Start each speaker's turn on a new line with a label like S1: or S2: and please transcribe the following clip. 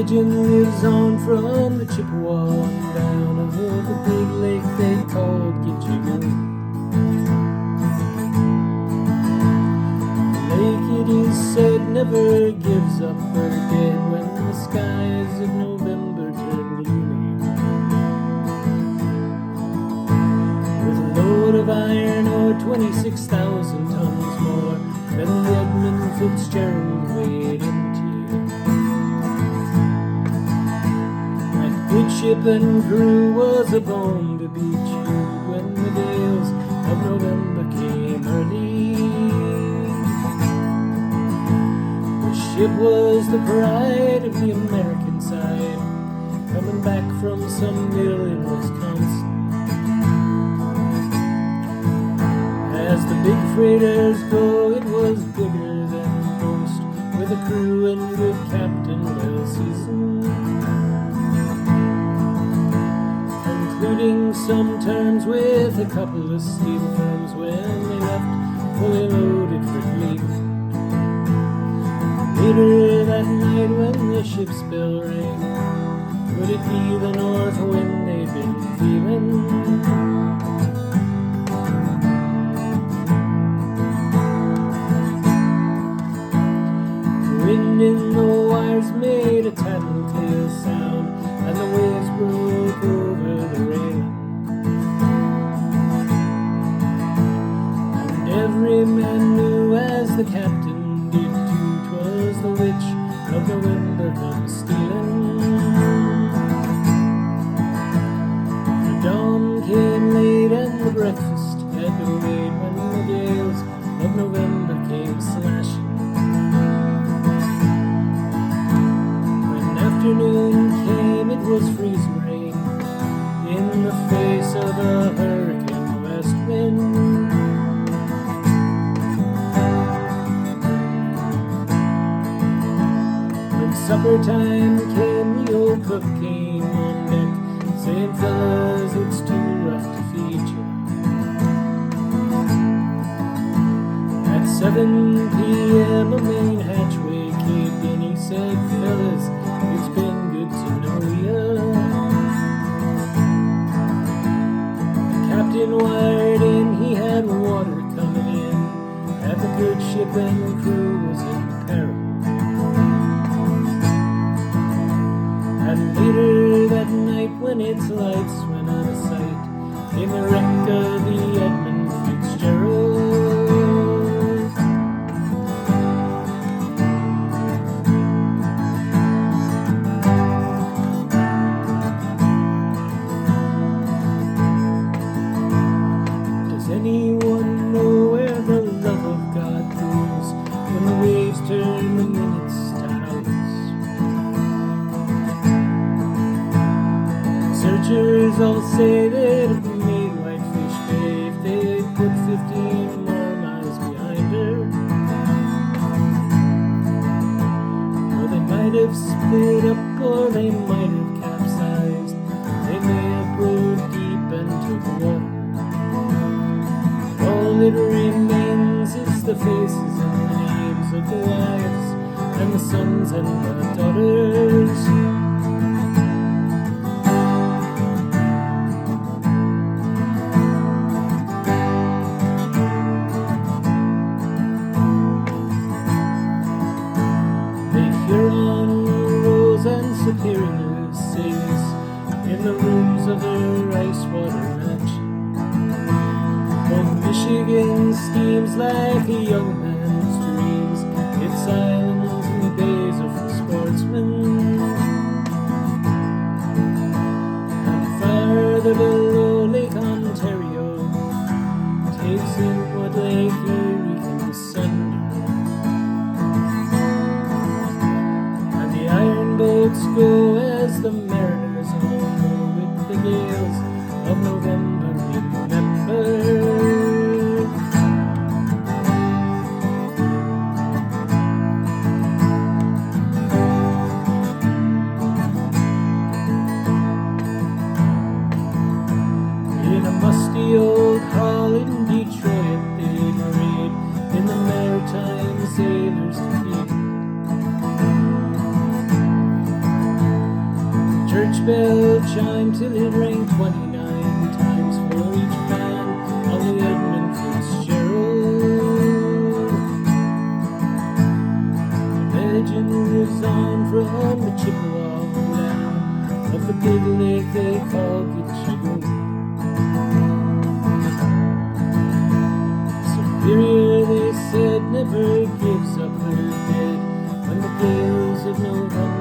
S1: legend lives on from the Chippewa on down of the big lake they called Gitchigan. The lake, it is said, never gives up her dead when the skies of November turn gloomy. With a load of iron or 26,000 tons more than the Edmund Fitzgerald weighed empty. That good ship and crew was a bone to be chewed when the gales of November came early. The ship was the pride of the American side, coming back from some mill in Wisconsin. As the big freighters go, it was bigger than most, with a crew and good captain well seasoned, concluding some terms with a couple of steel firms when they left fully loaded for Cleveland. Later that night when the ship's bell rang, could it be the north wind they'd been feeling? Wind in the wires made a tattletale sound, and the waves broke over the railing. And every man knew, as the captain did too, 'twas the witch of November come stealing. The dawn came late and the breakfast had to wait when the gales of November came slashing. Afternoon came, it was freezing rain in the face of a hurricane west wind. When supper time came, the old cook came on deck, saying, "Fellas, it's too rough to feed you." At 7 p.m. a main hatchway caved in. He said, "Fellas, it's been good to know ya." The captain wired in, he had water coming in, and the good ship and crew was in peril. And later that night, when its lights went out of sight, came the wreck of the Edmund Fitzgerald. Anyone know where the love of God goes when the waves turn the minutes to hours? Searchers all say they'd have made Whitefish Bay if they'd put 15 more miles behind her. Or they might have split up, or they might have capsized. They may have rode deep and took water. All that remains is the faces and the names of the wives and the sons and the daughters. The Huron rose and Superior sings in the rooms of her ice water mansion. Michigan steams like a young man's dreams. Its islands and bays are for sportsmen. And farther below, Lake Ontario takes in what Lake Erie can asunder. And the iron boats go as the mariners all go with the gales of November. Remember, musty old hall in Detroit, they'd parade in the maritime sailors' cathedral. Each bell chimed till it rang 29 times for each man on the Edmund Fitzgerald. The legend lives on from the Chippewa land of the big lake they call Fitzgerald. Superior, they said, never gives up her dead when the gales of November